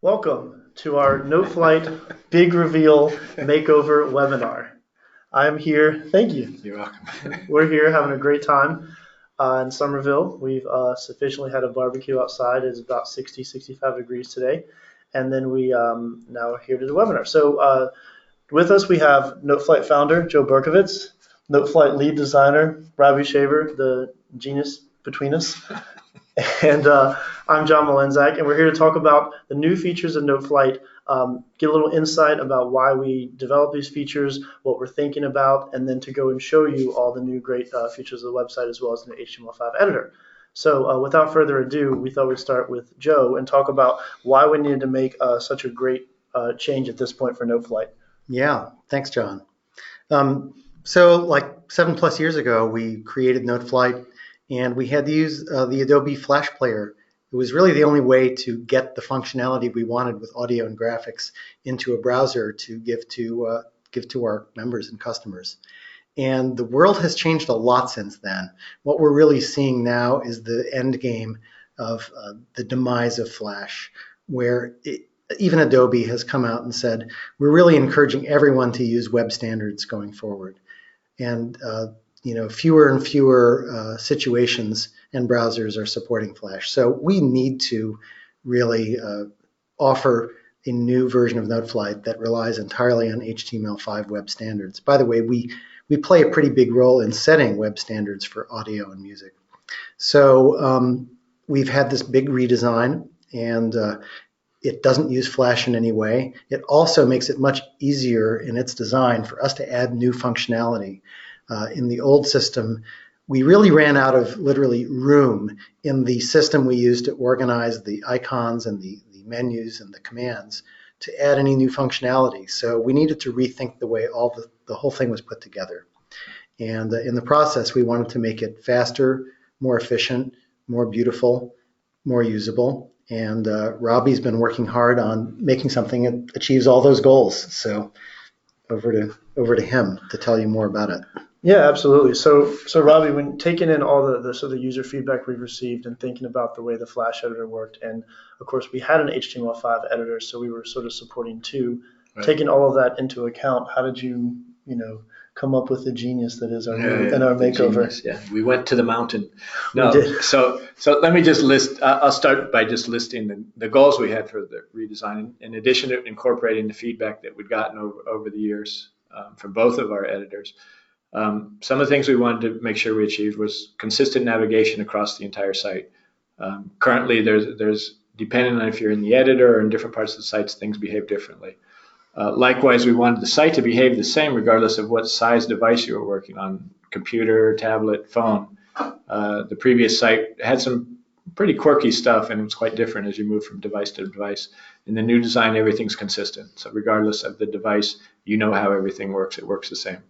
Welcome to our Noteflight Big Reveal Makeover webinar. I'm here, thank you. You're welcome. We're here having a great time in Somerville. We've sufficiently had a barbecue outside. It's about 60, 65 degrees today. And then we now are here to do the webinar. So with us we have Noteflight founder Joe Berkovitz, Noteflight lead designer Robbie Shaver, the genius between us. And I'm John Malenzak, and we're here to talk about the new features of Noteflight, get a little insight about why we develop these features, what we're thinking about, and then to go and show you all the new great features of the website as well as the HTML5 editor. So without further ado, we thought we'd start with Joe and talk about why we needed to make such a great change at this point for Noteflight. Yeah, thanks, John. So like 7+ years ago, we created Noteflight, and we had to use the Adobe Flash Player. It was really the only way to get the functionality we wanted with audio and graphics into a browser to give to our members and customers. And the world has changed a lot since then. What we're really seeing now is the end game of the demise of Flash, where even Adobe has come out and said, we're really encouraging everyone to use web standards going forward. And fewer and fewer situations and browsers are supporting Flash. So we need to really offer a new version of Noteflight that relies entirely on HTML5 web standards. By the way, we play a pretty big role in setting web standards for audio and music. So we've had this big redesign, and it doesn't use Flash in any way. It also makes it much easier in its design for us to add new functionality. In the old system, we really ran out of literally room in the system we used to organize the icons and the menus and the commands to add any new functionality. So we needed to rethink the way the whole thing was put together. And in the process, we wanted to make it faster, more efficient, more beautiful, more usable. And Robbie's been working hard on making something that achieves all those goals. So over to him to tell you more about it. Yeah, absolutely. So Robbie, when taking in all the sort of user feedback we've received and thinking about the way the Flash editor worked, and of course we had an HTML5 editor, so we were sort of supporting two. Right. Taking all of that into account, how did you come up with the genius that is our makeover? Genius, yeah, we went to the mountain. No, we did. So let me just list. I'll start by just listing the goals we had for the redesign. In addition to incorporating the feedback that we'd gotten over the years from both of our editors. Some of the things we wanted to make sure we achieved was consistent navigation across the entire site. Currently, there's depending on if you're in the editor or in different parts of the sites, things behave differently. Likewise, we wanted the site to behave the same regardless of what size device you were working on, computer, tablet, phone. The previous site had some pretty quirky stuff, and it was quite different as you move from device to device. In the new design, everything's consistent. So regardless of the device, you know how everything works. It works the same.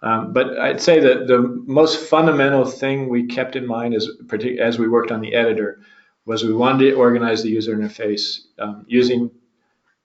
But I'd say that the most fundamental thing we kept in mind as we worked on the editor was we wanted to organize the user interface using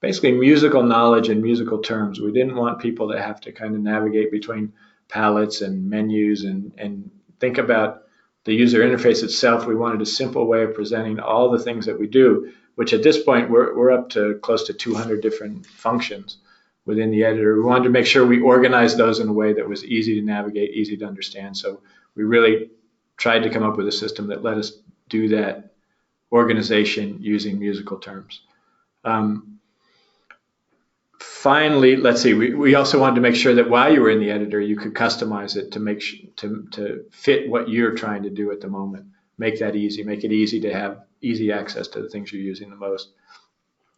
basically musical knowledge and musical terms. We didn't want people to have to kind of navigate between palettes and menus and think about the user interface itself. We wanted a simple way of presenting all the things that we do, which at this point we're up to close to 200 different functions within the editor. We wanted to make sure we organized those in a way that was easy to navigate, easy to understand. So we really tried to come up with a system that let us do that organization using musical terms. Finally, let's see, we also wanted to make sure that while you were in the editor, you could customize it to fit what you're trying to do at the moment. Make that easy, make it easy to have easy access to the things you're using the most.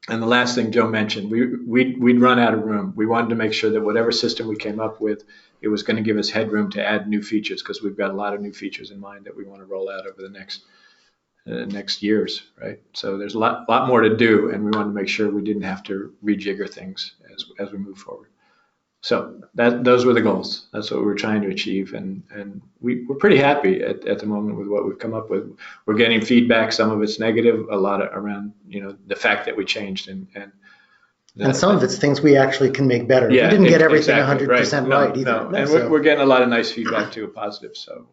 And the last thing Joe mentioned, we'd run out of room. We wanted to make sure that whatever system we came up with, it was going to give us headroom to add new features, because we've got a lot of new features in mind that we want to roll out over the next years, right? So there's a lot more to do, and we wanted to make sure we didn't have to rejigger things as we move forward. So those were the goals. That's what we were trying to achieve, and we're pretty happy at the moment with what we've come up with. We're getting feedback. Some of it's negative, a lot around the fact that we changed, and some of it's things we actually can make better. Yeah, we didn't get everything exactly, 100% right either. No. And we're getting a lot of nice feedback too, positive. So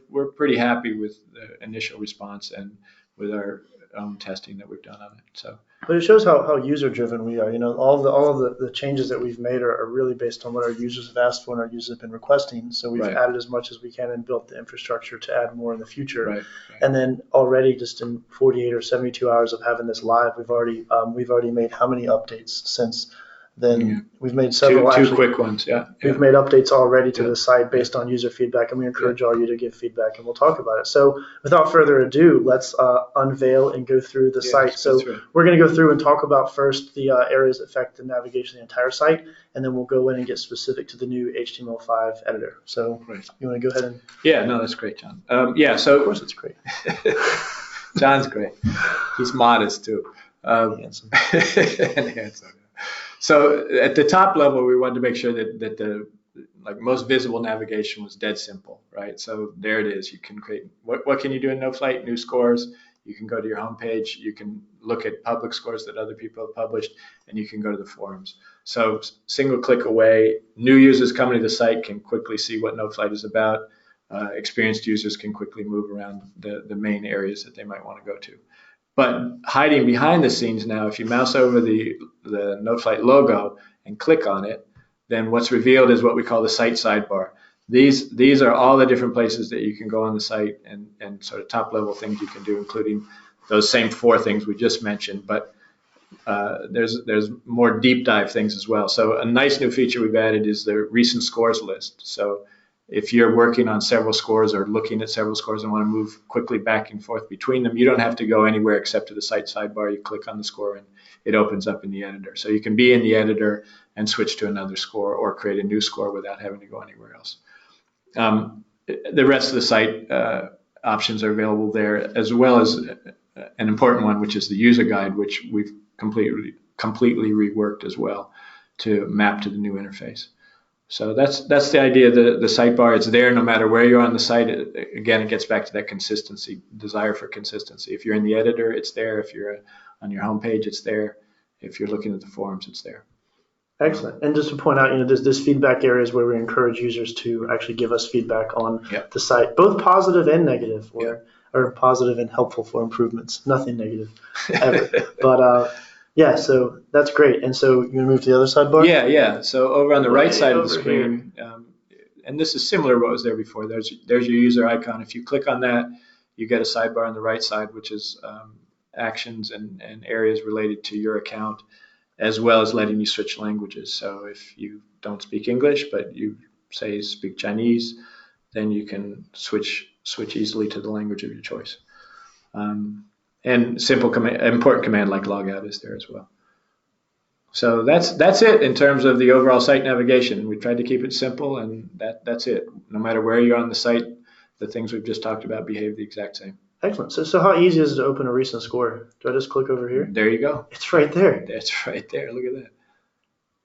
we're pretty happy with the initial response and with our own testing that we've done on it. So, but it shows how user driven we are. You know, all of the changes that we've made are really based on what our users have asked for and our users have been requesting. So we've right, added as much as we can and built the infrastructure to add more in the future. right, And then already just in 48 or 72 hours of having this live, we've already made how many updates since then? Yeah. We've made several. Two quick ones. Yeah. We've made updates already to Yeah. the site based on user feedback, and we encourage all you to give feedback, and we'll talk about it. So without further ado, let's unveil and go through the site. So we're going to go through and talk about first the areas that affect the navigation of the entire site, and then we'll go in and get specific to the new HTML5 editor. So you want to go ahead and... Yeah, no, that's great, John. Yeah, so... Of course it's great. John's great. He's modest, too. Handsome. And handsome. So at the top level, we wanted to make sure that the most visible navigation was dead simple, right? So there it is. You can create, what can you do in Noteflight? New scores. You can go to your homepage. You can look at public scores that other people have published, and you can go to the forums. So single click away, new users coming to the site can quickly see what Noteflight is about. Experienced users can quickly move around the main areas that they might want to go to. But hiding behind the scenes now, if you mouse over the Noteflight logo and click on it, then what's revealed is what we call the site sidebar. These are all the different places that you can go on the site and sort of top level things you can do, including those same 4 things we just mentioned. But there's more deep dive things as well. So a nice new feature we've added is the recent scores list. So if you're working on several scores or looking at several scores and want to move quickly back and forth between them, you don't have to go anywhere except to the site sidebar. You click on the score and it opens up in the editor. So you can be in the editor and switch to another score or create a new score without having to go anywhere else. The rest of the site options are available there, as well as an important one, which is the user guide, which we've completely reworked as well to map to the new interface. So that's the idea of the sidebar. It's there no matter where you're on the site. Again, it gets back to that consistency, desire for consistency. If you're in the editor, it's there. If you're on your homepage, it's there. If you're looking at the forums, it's there. Excellent. And just to point out, this feedback area is where we encourage users to actually give us feedback on the site, both positive and negative, or positive and helpful for improvements. Nothing negative ever. But yeah, so that's great. And so you want to move to the other sidebar? Yeah. So over on the right side of the screen, and this is similar to what was there before. There's your user icon. If you click on that, you get a sidebar on the right side, which is actions and areas related to your account, as well as letting you switch languages. So if you don't speak English, but you say speak Chinese, then you can switch easily to the language of your choice. And simple important command like logout is there as well. So that's it in terms of the overall site navigation. We tried to keep it simple, and that's it. No matter where you're on the site, the things we've just talked about behave the exact same. Excellent. So how easy is it to open a recent score? Do I just click over here? There you go. It's right there. That's right there. Look at that.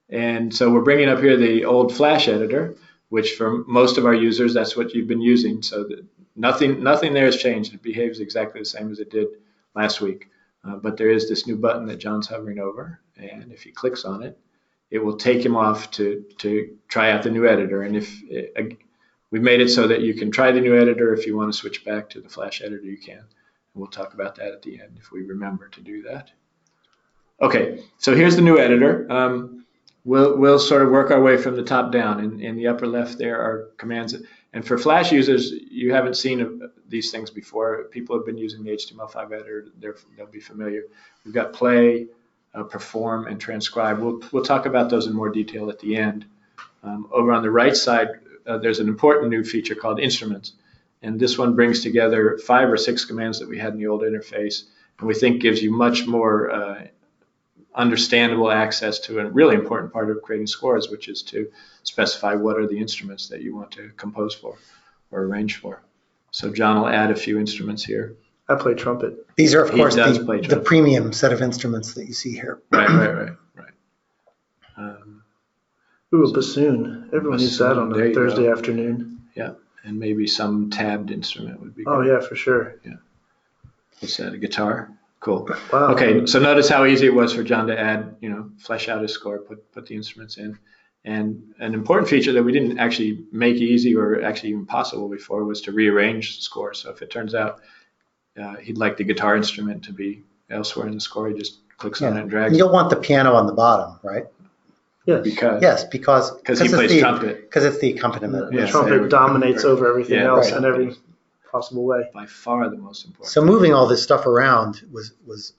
And so we're bringing up here the old Flash editor, which for most of our users, that's what you've been using. So nothing there has changed. It behaves exactly the same as it did last week. But there is this new button that John's hovering over, and if he clicks on it, it will take him off to try out the new editor. And we've made it so that you can try the new editor. If you want to switch back to the Flash editor, you can. And we'll talk about that at the end if we remember to do that. Okay, so here's the new editor. We'll sort of work our way from the top down. In the upper left there are commands. And for Flash users, you haven't seen these things before. People have been using the HTML5 editor. They'll be familiar. We've got play, perform, and transcribe. We'll talk about those in more detail at the end. Over on the right side, there's an important new feature called instruments. And this one brings together 5 or 6 commands that we had in the old interface, and we think gives you much more understandable access to a really important part of creating scores, which is to specify what are the instruments that you want to compose for or arrange for. So John will add a few instruments here. I play trumpet. These are, of course, the premium set of instruments that you see here. Right. Ooh, a bassoon. Everyone needs that on a Thursday afternoon. Yeah, and maybe some tabbed instrument would be good. Oh, yeah, for sure. Yeah. What's that, a guitar? Cool. Wow. Okay, so notice how easy it was for John to add, flesh out his score, put the instruments in. And an important feature that we didn't actually make easy or actually even possible before was to rearrange the score. So if it turns out he'd like the guitar instrument to be elsewhere in the score. He just clicks on it and drags And it. you'll want the piano on the bottom, right? Yes. Because he plays trumpet. Because it's the accompaniment. The Yes, trumpet dominates over everything else right. in every possible way. By far the most important. So moving all this stuff around was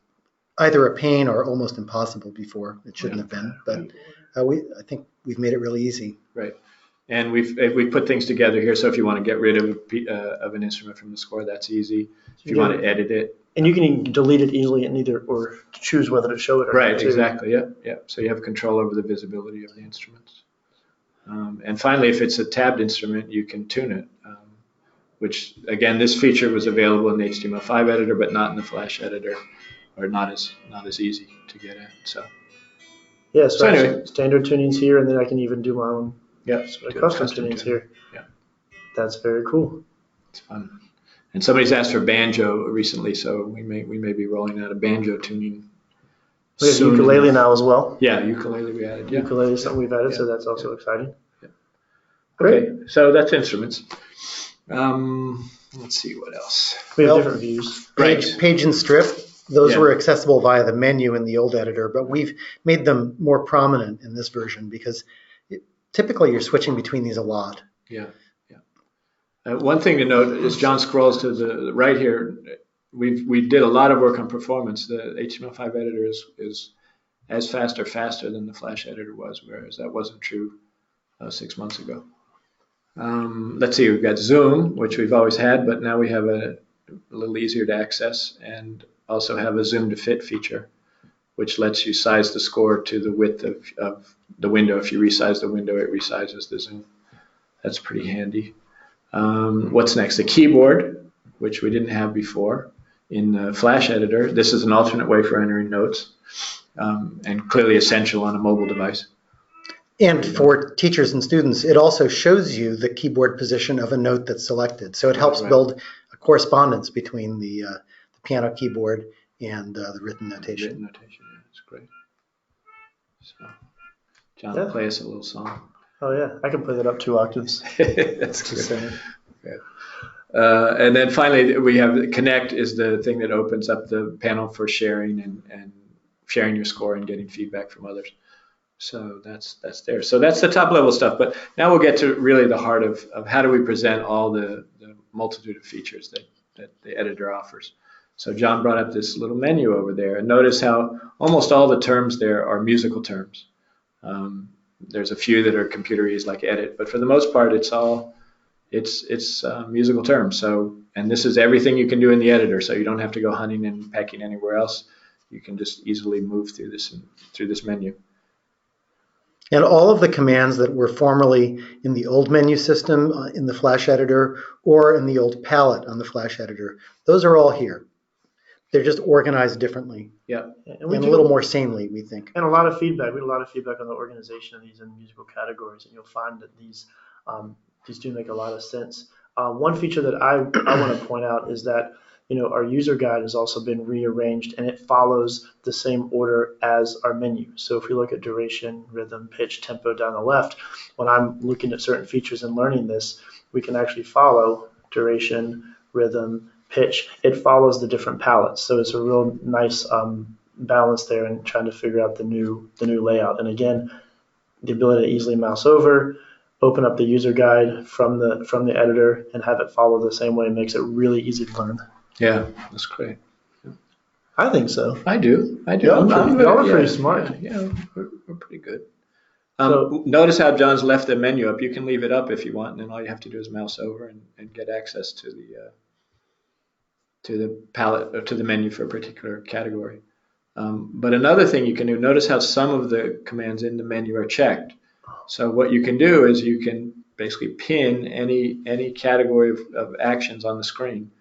either a pain or almost impossible before. It shouldn't have been, but I think we've made it really easy. Right. And we put things together here. So if you want to get rid of an instrument from the score, that's easy. If you want to edit it. And you can delete it easily and or choose whether to show it or not. Right, exactly. Yeah. So you have control over the visibility of the instruments. And finally, if it's a tabbed instrument, you can tune it. Which, again, this feature was available in the HTML5 editor, but not in the Flash editor, or not as easy to get at. So anyway, standard tunings here, and then I can even do my own custom tunings here. Yeah, that's very cool. It's fun. And somebody's asked for banjo recently, so we may be rolling out a banjo tuning. We have ukulele now as well. Yeah, ukulele we added. Yeah. Ukulele is something we've added, so that's also exciting. Yeah. Great. Okay, so that's instruments. Let's see what else. We have different views. Page and strip. Those were accessible via the menu in the old editor, but we've made them more prominent in this version because typically you're switching between these a lot. Yeah. One thing to note is John scrolls to the right here. We did a lot of work on performance. The HTML5 editor is as fast or faster than the Flash editor was, whereas that wasn't true 6 months ago. Let's see, we've got zoom, which we've always had, but now we have a little easier to access, and also have a zoom to fit feature, which lets you size the score to the width of the window. If you resize the window, it resizes the zoom. That's pretty handy. What's next? The keyboard, which we didn't have before in the Flash editor. This is an alternate way for entering notes, and clearly essential on a mobile device. And for teachers and students, it also shows you the keyboard position of a note that's selected. So it helps build a correspondence between the piano keyboard and the written notation. Written notation, yeah, it's great. So, John will play us a little song. Oh yeah, I can play that up 2 octaves. That's good. Okay. And then finally, we have Connect is the thing that opens up the panel for sharing and sharing your score and getting feedback from others. So that's there. So that's the top level stuff. But now we'll get to really the heart of how do we present all the multitude of features that the editor offers. So John brought up this little menu over there, and notice how almost all the terms there are musical terms. There's a few that are computerized like edit, but for the most part, it's musical terms. So, and this is everything you can do in the editor, so you don't have to go hunting and pecking anywhere else. You can just easily move through this menu. And all of the commands that were formerly in the old menu system in the Flash editor or in the old palette on the Flash editor, those are all here. They're just organized differently. Yeah. And a little more sanely, we think. And a lot of feedback. We had a lot of feedback on the organization of these in musical categories, and you'll find that these do make a lot of sense. One feature that I want to point out is that our user guide has also been rearranged, and it follows the same order as our menu. So if we look at duration, rhythm, pitch, tempo down the left, when I'm looking at certain features and learning this, we can actually follow duration, rhythm, pitch. It follows the different palettes. So it's a real nice balance there in trying to figure out the new layout. And again, the ability to easily mouse over, open up the user guide from the editor, and have it follow the same way makes it really easy to learn. Yeah, that's great. Yeah. I think so. I do. Y'all are pretty smart. Yeah, we're pretty good. Notice how John's left the menu up. You can leave it up if you want, and then all you have to do is mouse over and get access to the palette or to the menu for a particular category. But another thing you can do, notice how some of the commands in the menu are checked. So what you can do is you can basically pin any category of actions on the screen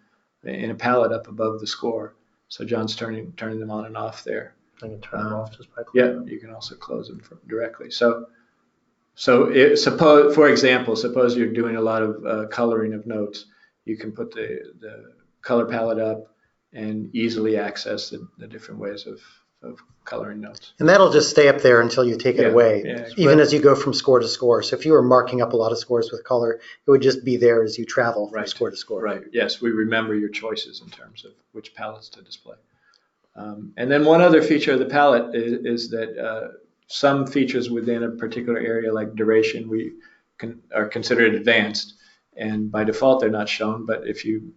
in a palette up above the score. So John's turning them on and off there. I can turn them off just by clicking. Yeah, you can also close them directly. So for example, suppose you're doing a lot of coloring of notes. You can put the color palette up and easily access the different ways of coloring notes. And that'll just stay up there until you take it away, even as you go from score to score. So if you were marking up a lot of scores with color, it would just be there as you travel from score to score. Right, yes, we remember your choices in terms of which palettes to display. And then one other feature of the palette is that some features within a particular area, like duration, are considered advanced, and by default they're not shown. But if you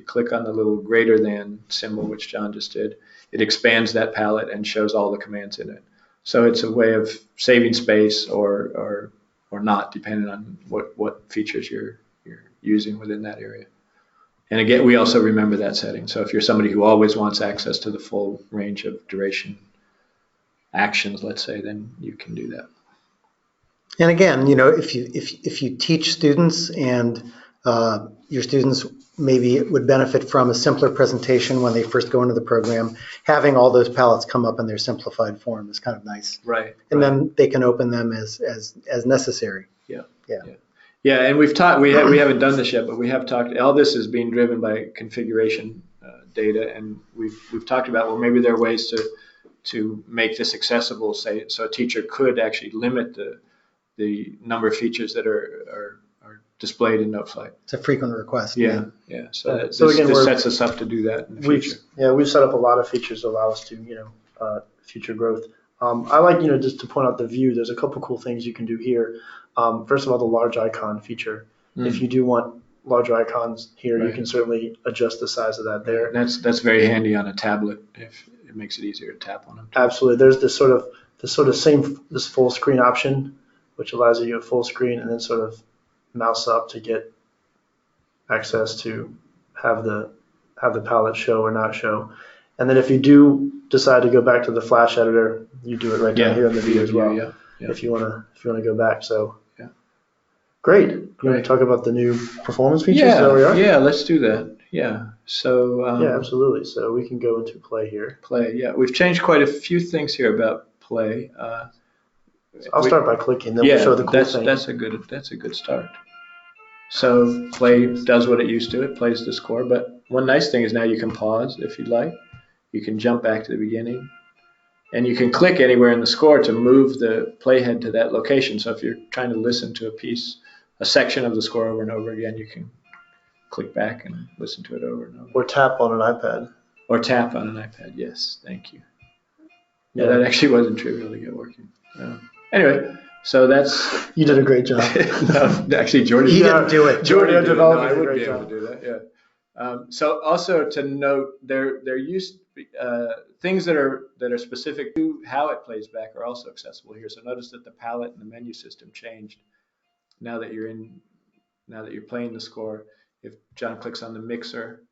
click on the little greater than symbol, which John just did, it expands that palette and shows all the commands in it. So it's a way of saving space or not, depending on what features you're using within that area. And again, we also remember that setting. So if you're somebody who always wants access to the full range of duration actions, let's say, then you can do that. And again, if you teach students and your students maybe would benefit from a simpler presentation when they first go into the program, having all those palettes come up in their simplified form is kind of nice. Right. And then they can open them as necessary. Yeah, and we've talked. We haven't done this yet, but we have talked. All this is being driven by configuration data, and we've talked about, well, maybe there are ways to make this accessible, say, so a teacher could actually limit the number of features that are displayed in Noteflight. It's a frequent request. Yeah. So this sets us up to do that in the future. We've set up a lot of features to allow us to future growth. I like just to point out the view. There's a couple cool things you can do here. First of all, the large icon feature. If you do want larger icons here, right, you can certainly adjust the size of that there. That's very handy on a tablet. If it makes it easier to tap on them. Absolutely. There's this full screen option, which allows you to get full screen and then sort of mouse up to get access to have the palette show or not show. And then if you do decide to go back to the Flash editor, you do it right down here in the view as well. Yeah. If you wanna go back. So great. You want to talk about the new performance features? Yeah, let's do that. Yeah. So absolutely. So we can go into play here. Play. Yeah, we've changed quite a few things here about play. I'll start by clicking, then we'll show the cool thing. That's a good start. So play does what it used to. It plays the score. But one nice thing is now you can pause if you'd like. You can jump back to the beginning. And you can click anywhere in the score to move the playhead to that location. So if you're trying to listen to a section of the score over and over again, you can click back and listen to it over and over. Or tap on an iPad. Or tap on an iPad, yes. Thank you. Yeah, that actually wasn't trivial to get working. Anyway, so that's... You did a great job. No, actually, Jordy... You didn't do it. Jordy did it. No, I did a wouldn't great be able job. to do that, yeah. So also to note, there used things that are specific to how it plays back are also accessible here. So notice that the palette and the menu system changed now that you're playing the score. If John clicks on the mixer,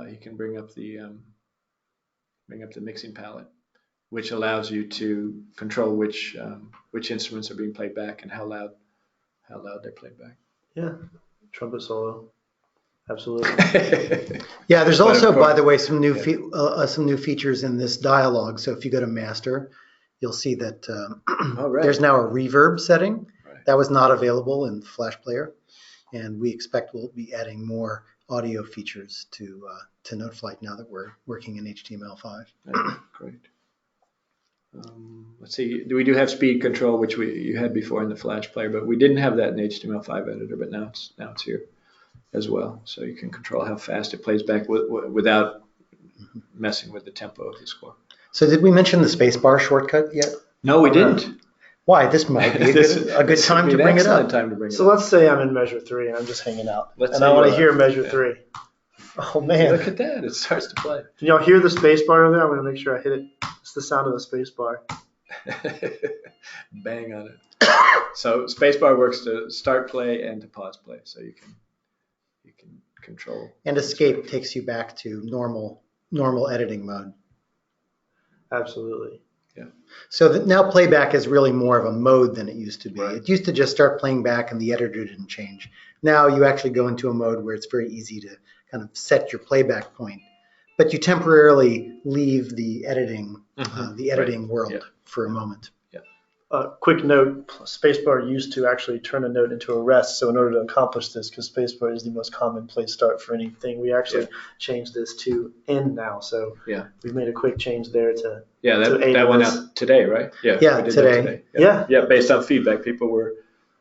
he can bring up the mixing palette, which allows you to control which instruments are being played back and how loud they're played back. Yeah, trumpet solo. Absolutely. Yeah, there's also, by the way, some new features in this dialogue. So if you go to master, you'll see that there's now a reverb setting that was not available in Flash Player, and we expect we'll be adding more audio features to Noteflight now that we're working in HTML5. Great. Let's see. We do have speed control, which you had before in the Flash Player, but we didn't have that in the HTML5 editor. But now it's here as well, so you can control how fast it plays back without messing with the tempo of the score. So did we mention the spacebar shortcut yet? No, we didn't. Why? This might be a good time to bring it up. So let's say I'm in measure 3 and I'm just hanging out, and I want to hear measure 3. Oh man! Look at that! It starts to play. Can y'all hear the spacebar over there? I'm going to make sure I hit it. It's the sound of the spacebar. Bang on it. So spacebar works to start play and to pause play, so you can control. And escape takes you back to normal editing mode. Absolutely. Yeah. So now playback is really more of a mode than it used to be. Right. It used to just start playing back and the editor didn't change. Now you actually go into a mode where it's very easy to kind of set your playback point, but you temporarily leave the editing world for a moment. Quick note, spacebar used to actually turn a note into a rest. So in order to accomplish this, because spacebar is the most common place start for anything, we actually changed this to end now. So we've made a quick change there to that went out today, right? Yeah, we did today. That today. Yeah, based on feedback, people were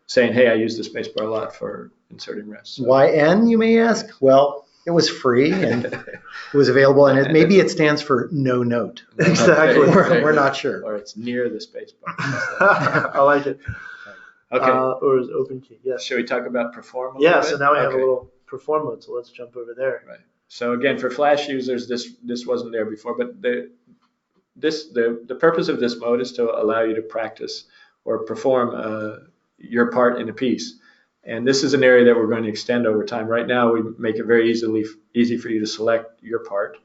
saying, hey, I use the spacebar a lot for inserting rest. So. Why N, you may ask? Well, it was free and it was available, and maybe it stands for no note. Exactly. We're not sure. Or it's near the space bar. I like it. Okay. Or is open key? Yes. Should we talk about perform? Yeah. So now we have a little perform mode. So let's jump over there. Right. So again, for Flash users, this wasn't there before, but the purpose of this mode is to allow you to practice or perform your part in a piece. And this is an area that we're going to extend over time. Right now, we make it very easy for you to select your part,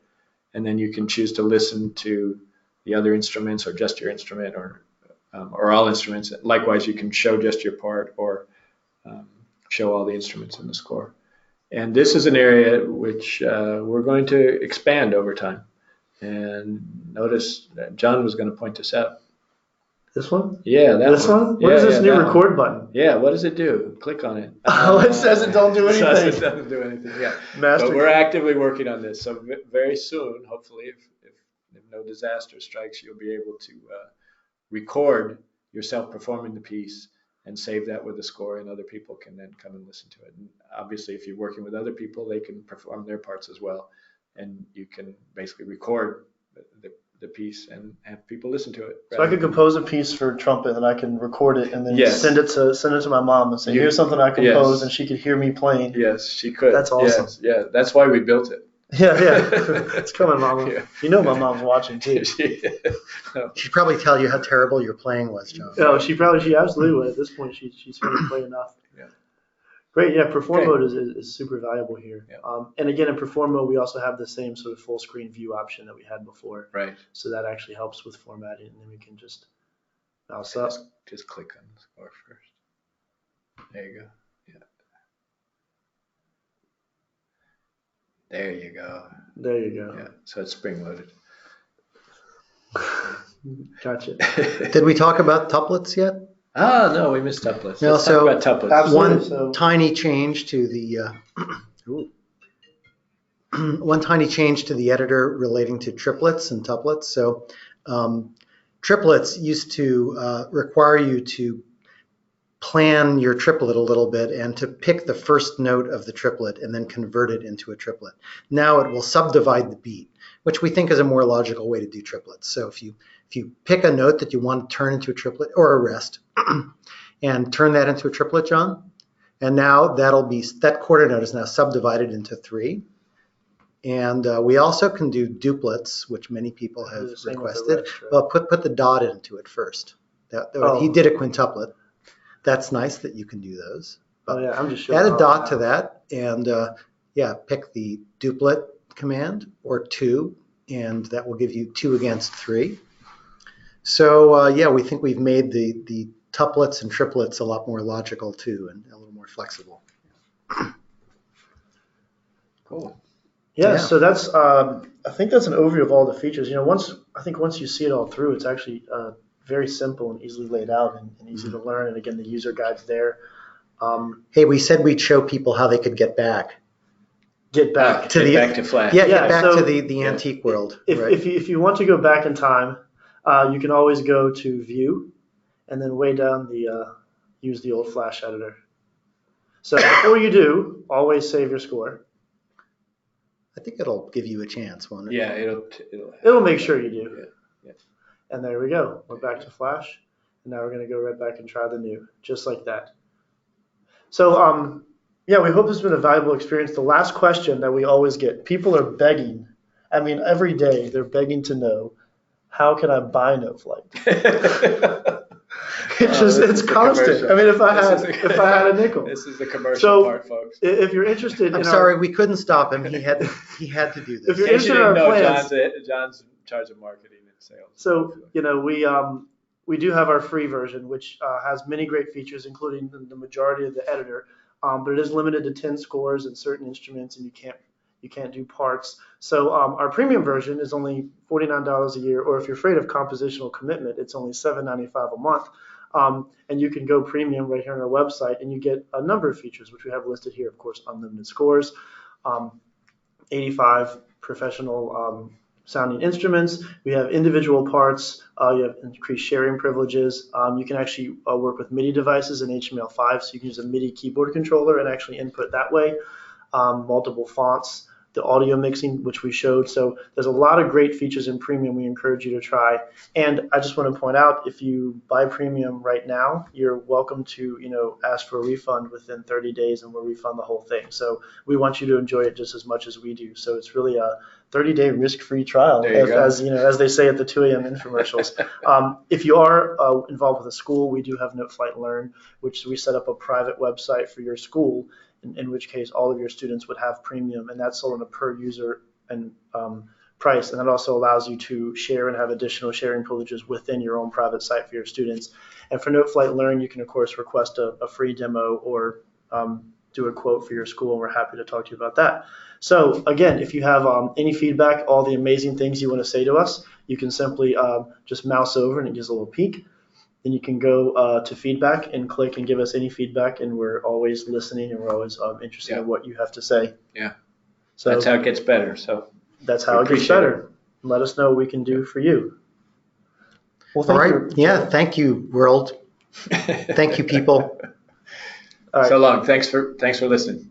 and then you can choose to listen to the other instruments or just your instrument or all instruments. Likewise, you can show just your part or show all the instruments in the score. And this is an area which we're going to expand over time. And notice that John was going to point this out. This one? Yeah, that this one. What is this new record button? Yeah, what does it do? Click on it. Oh, it says it don't do anything. It doesn't do anything. Yeah, but we're actively working on this. So very soon, hopefully, if no disaster strikes, you'll be able to record yourself performing the piece and save that with the score, and other people can then come and listen to it. And obviously, if you're working with other people, they can perform their parts as well, and you can basically record the piece and have people listen to it. So I could compose a piece for trumpet, and I can record it, and then send it to my mom and say, "Here's something I composed," and she could hear me playing. Yes, she could. That's awesome. Yes, yeah, that's why we built it. Yeah. It's coming, Mama. Yeah. You know my mom's watching too. She'd probably tell you how terrible your playing was, John. No, she absolutely would. At this point, she's heard me play enough. Yeah. Great. Yeah, perform mode is super valuable here. Yeah. And again, in perform mode, we also have the same sort of full screen view option that we had before. Right. So that actually helps with formatting, and then we can just mouse up. Just click on the score first. There you go. Yeah. There you go. There you go. Yeah. So it's spring loaded. Gotcha. Did we talk about tuplets yet? No, we missed tuplets. No, Let's talk about tuplets. Absolutely. Tiny change to the one tiny change to the editor relating to triplets and tuplets. So triplets used to require you to plan your triplet a little bit and to pick the first note of the triplet and then convert it into a triplet. Now it will subdivide the beat, which we think is a more logical way to do triplets. So if you pick a note that you want to turn into a triplet or a rest and turn that into a triplet, John, and now that quarter note is now subdivided into 3. And we also can do duplets, which many people have requested. Well, put the dot into it first. He did a quintuplet. That's nice that you can do those. But I'm just showing add a dot to that, and pick the duplet command or 2, and that will give you 2 against 3. So we think we've made the tuplets and triplets a lot more logical too, and a little more flexible. Cool. Yeah. So that's I think that's an overview of all the features. Once you see it all through, it's actually very simple and easily laid out and easy to learn. And again, the user guide's there. Hey, we said we'd show people how they could get back. Get back to Flash. Yeah, get back to the antique world. If you want to go back in time, you can always go to View, and then way down use the old Flash editor. So before you do, always save your score. I think it'll give you a chance, won't it? Yeah, it'll make sure you do. Yeah. And there we go. We're back to Flash, and now we're going to go right back and try the new, just like that. So we hope this has been a valuable experience. The last question that we always get, people are begging. I mean, every day they're begging to know, how can I buy Noteflight? It's constant. I mean, if I had a nickel. This is the commercial part, folks. If you're interested, I'm sorry, we couldn't stop him. He had to do this. If you're interested in our plans, John's in charge of marketing and sales. So we do have our free version, which has many great features, including the majority of the editor. But it is limited to 10 scores and certain instruments, and you can't do parts. So our premium version is only $49 a year, or if you're afraid of compositional commitment, it's only $7.95 a month. And you can go premium right here on our website, and you get a number of features, which we have listed here. Of course, unlimited scores, 85 professional sounding instruments. We have individual parts. You have increased sharing privileges. You can actually work with MIDI devices in HTML5, so you can use a MIDI keyboard controller and actually input that way. multiple fonts, the audio mixing, which we showed. So there's a lot of great features in Premium we encourage you to try. And I just want to point out, if you buy Premium right now, you're welcome to, ask for a refund within 30 days and we'll refund the whole thing. So we want you to enjoy it just as much as we do. So it's really a 30-day risk-free trial, as they say at the 2 a.m. infomercials. If you are involved with a school, we do have Noteflight Learn, which we set up a private website for your school, in which case all of your students would have Premium, and that's sold on a per user and price. And that also allows you to share and have additional sharing privileges within your own private site for your students. And for Noteflight Learn, you can of course request a free demo or do a quote for your school, and we're happy to talk to you about that. So again, if you have any feedback, all the amazing things you want to say to us, you can simply just mouse over and it gives a little peek. Then you can go to feedback and click and give us any feedback, and we're always listening and we're always interested in what you have to say. Yeah, so that's how it gets better. So that's how it gets better. Let us know what we can do for you. Well, thank you. Yeah, thank you, world. Thank you, people. All right. So long. Thanks for listening.